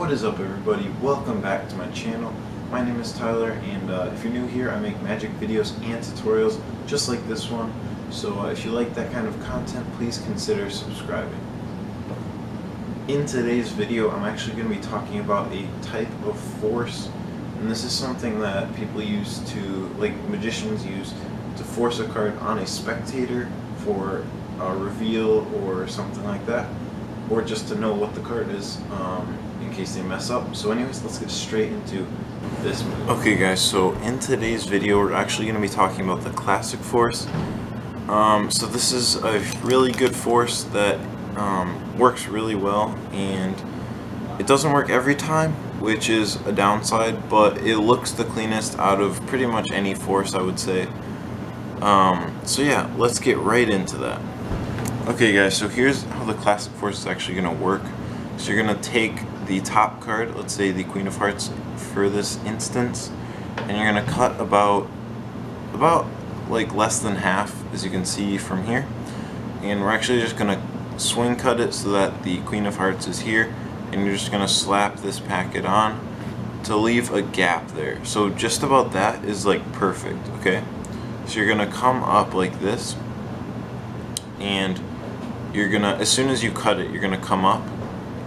What is up, everybody? Welcome back to my channel. My name is Tyler, and if you're new here, I make magic videos and tutorials just like this one. So if you like that kind of content, please consider subscribing. In today's video, I'm actually going to be talking about a type of force, and this is something that people use to, like magicians use, to force a card on a spectator for a reveal or something like that, or just to know what the card is in case they mess up. So anyways, let's get straight into this move. Okay guys, so in today's video we're actually going to be talking about the classic force. So this is a really good force that works really well, and it doesn't work every time, which is a downside, but it looks the cleanest out of pretty much any force, I would say. So yeah, let's get right into that. Okay guys, so here's how the classic force is actually going to work. So you're going to take the top card, let's say the Queen of Hearts for this instance, and you're going to cut about like less than half, as you can see from here. And we're actually just going to swing cut it so that the Queen of Hearts is here, and you're just going to slap this packet on to leave a gap there. So just about that is like perfect, okay? So you're going to come up like this, and you're gonna, as soon as you cut it, you're gonna come up,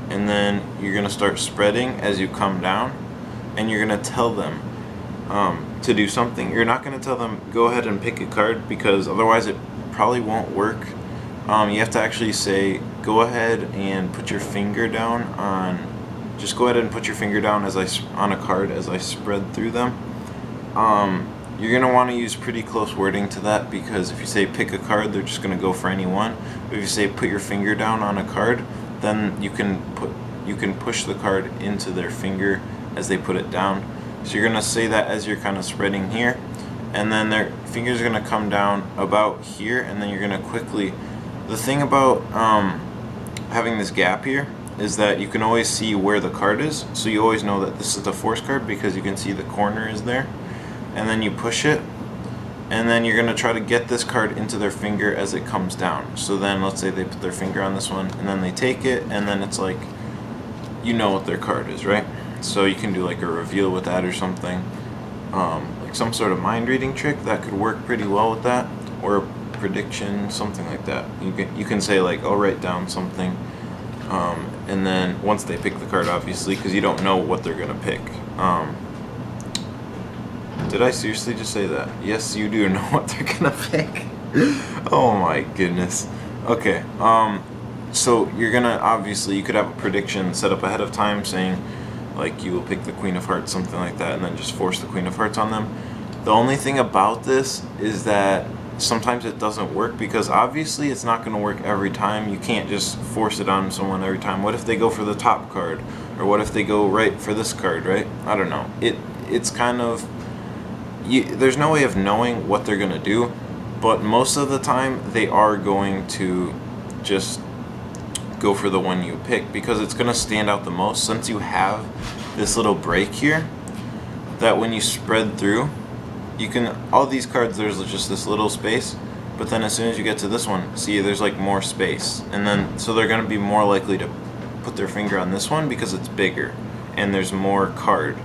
and then you're gonna start spreading as you come down, and you're gonna tell them to do something. You're not gonna tell them go ahead and pick a card, because otherwise it probably won't work. You have to actually say go ahead and put your finger down on, just go ahead and put your finger down on a card as I spread through them. You're going to want to use pretty close wording to that, because if you say pick a card, they're just going to go for any one. But if you say put your finger down on a card, then you can push the card into their finger as they put it down. So you're going to say that as you're kind of spreading here, and then their fingers are going to come down about here, and then you're going to quickly... The thing about having this gap here is that you can always see where the card is, so you always know that this is the force card because you can see the corner is there. And then you push it, and then you're going to try to get this card into their finger as it comes down. So then let's say they put their finger on this one, and then they take it, and then it's like, you know what their card is, right? So you can do like a reveal with that or something, like some sort of mind reading trick that could work pretty well with that, or a prediction, something like that. You can say like, I'll write down something, and then once they pick the card, obviously, because you don't know what they're going to pick. Did I seriously just say that? Yes, you do know what they're gonna pick. Oh my goodness. Okay, so you're gonna, obviously, you could have a prediction set up ahead of time saying, like, you will pick the Queen of Hearts, something like that, and then just force the Queen of Hearts on them. The only thing about this is that sometimes it doesn't work, because obviously it's not gonna work every time. You can't just force it on someone every time. What if they go for the top card? Or what if they go right for this card, right? I don't know. It's kind of... there's no way of knowing what they're going to do, but most of the time they are going to just go for the one you pick, because it's going to stand out the most, since you have this little break here that when you spread through, you can, all these cards, there's just this little space, but then as soon as you get to this one, see, there's like more space, and then so they're going to be more likely to put their finger on this one because it's bigger and there's more card.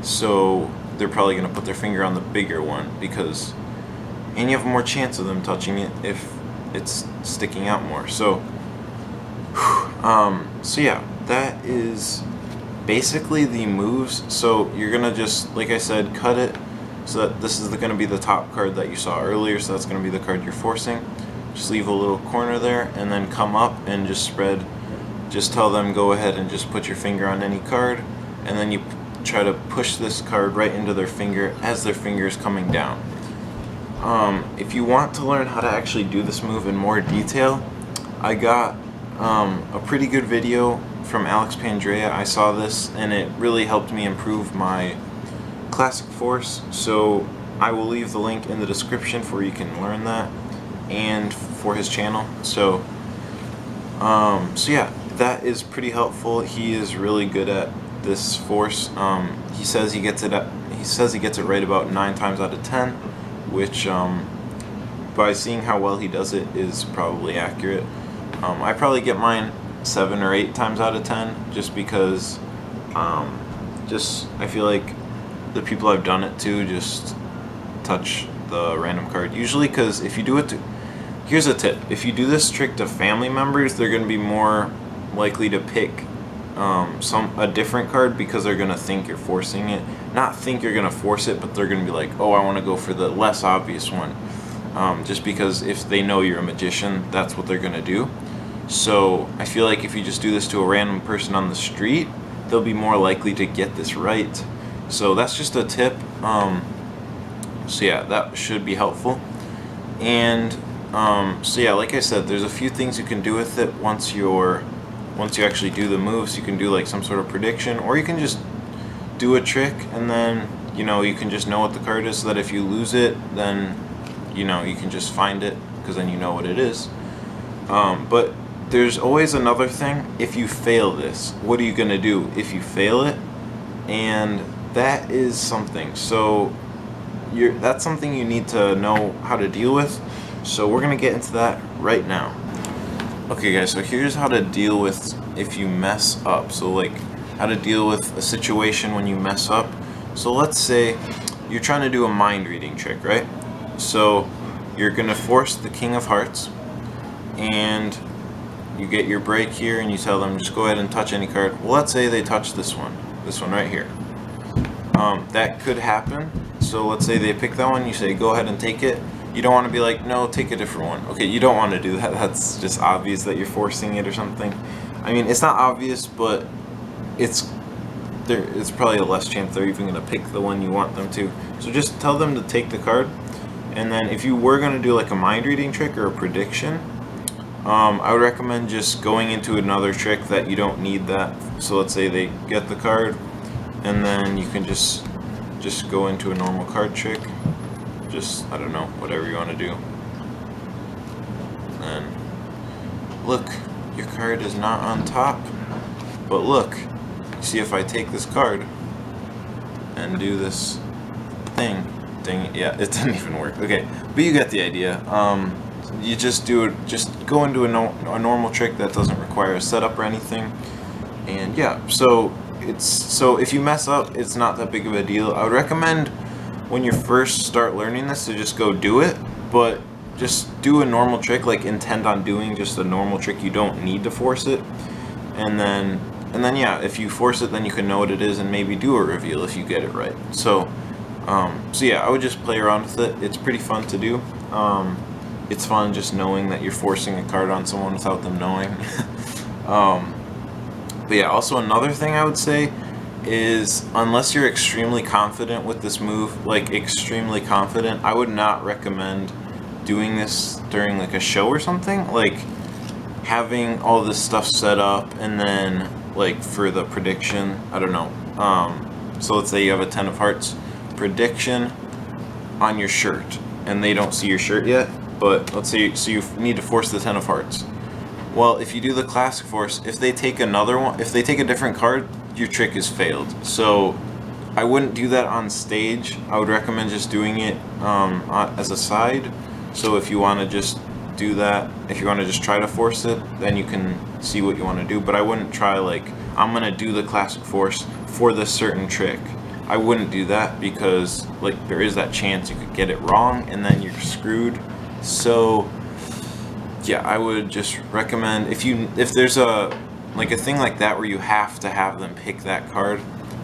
So they're probably going to put their finger on the bigger one, because, and you have more chance of them touching it if it's sticking out more. So so yeah, that is basically the moves. So you're going to just, like I said, cut it so that this is going to be the top card that you saw earlier, so that's going to be the card you're forcing. Just leave a little corner there, and then come up and just spread. Just tell them go ahead and just put your finger on any card, and then you try to push this card right into their finger as their finger is coming down. If you want to learn how to actually do this move in more detail, I got a pretty good video from Alex Pandrea. I saw this, and it really helped me improve my classic force, so I will leave the link in the description for where you can learn that, and for his channel. So so yeah, that is pretty helpful. He is really good at this force. He says he gets it right about 9 times out of 10, which by seeing how well he does it is probably accurate. I probably get mine 7 or 8 times out of 10, just because I feel like the people I've done it to just touch the random card. Usually, because if you do it to, here's a tip: if you do this trick to family members, they're going to be more likely to pick a different card because they're going to think you're forcing it. Not think you're going to force it, but they're going to be like, oh, I want to go for the less obvious one. Just because if they know you're a magician, that's what they're going to do. So I feel like if you just do this to a random person on the street, they'll be more likely to get this right. So that's just a tip. So yeah, that should be helpful. And so yeah, like I said, there's a few things you can do with it once you actually do the moves. You can do like some sort of prediction, or you can just do a trick and then you can just know what the card is, so that if you lose it, then you can just find it, because then you know what it is. But there's always another thing. If you fail this, what are you gonna do if you fail it? And that is something. So that's something you need to know how to deal with. So we're gonna get into that right now. Okay guys, so here's how to deal with if you mess up. So like how to deal with a situation when you mess up. So let's say you're trying to do a mind reading trick, right? So you're gonna force the King of Hearts, and you get your break here, and you tell them just go ahead and touch any card. Well, let's say they touch this one right here. That could happen. So let's say they pick that one, you say go ahead and take it. You don't want to be like, no, take a different one. Okay, you don't want to do that. That's just obvious that you're forcing it or something. I mean, it's not obvious, but it's probably a less chance they're even going to pick the one you want them to. So just tell them to take the card. And then if you were going to do like a mind reading trick or a prediction, I would recommend just going into another trick that you don't need that. So let's say they get the card, and then you can just go into a normal card trick. Just, I don't know, whatever you want to do. And look, your card is not on top, but look, see if I take this card and do this thing, yeah, it didn't even work. Okay, but you get the idea. You just go into a normal trick that doesn't require a setup or anything. And yeah, so if you mess up, it's not that big of a deal. I would recommend when you first start learning this to just go do it, but just do a normal trick, like intend on doing just a normal trick. You don't need to force it. And then yeah, if you force it, then you can know what it is and maybe do a reveal if you get it right. So yeah, I would just play around with it. It's pretty fun to do. It's fun just knowing that you're forcing a card on someone without them knowing. But yeah, also another thing I would say is, unless you're extremely confident with this move, like extremely confident, I would not recommend doing this during like a show or something. Like having all this stuff set up and then like for the prediction, I don't know. So let's say you have a 10 of hearts prediction on your shirt and they don't see your shirt yet, but let's say so you need to force the 10 of hearts. Well, if you do the classic force, if they take another one, if they take a different card, your trick is failed. So I wouldn't do that on stage. I would recommend just doing it as a side. So if you want to just do that, if you want to just try to force it, then you can see what you want to do. But I wouldn't try like, I'm going to do the classic force for this certain trick. I wouldn't do that because like there is that chance you could get it wrong and then you're screwed. So yeah, I would just recommend if there's a thing like that where you have to have them pick that card,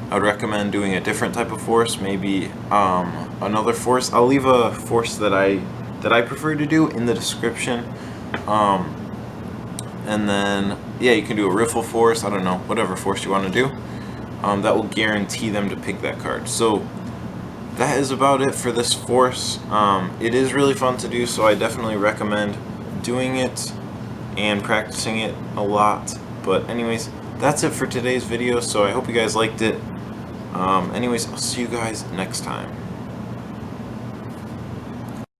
I would recommend doing a different type of force, maybe another force. I'll leave a force that I prefer to do in the description. And then yeah, you can do a riffle force, I don't know, whatever force you want to do. That will guarantee them to pick that card. So that is about it for this force. It is really fun to do, so I definitely recommend doing it and practicing it a lot. But anyways, that's it for today's video, so I hope you guys liked it. Anyways, I'll see you guys next time.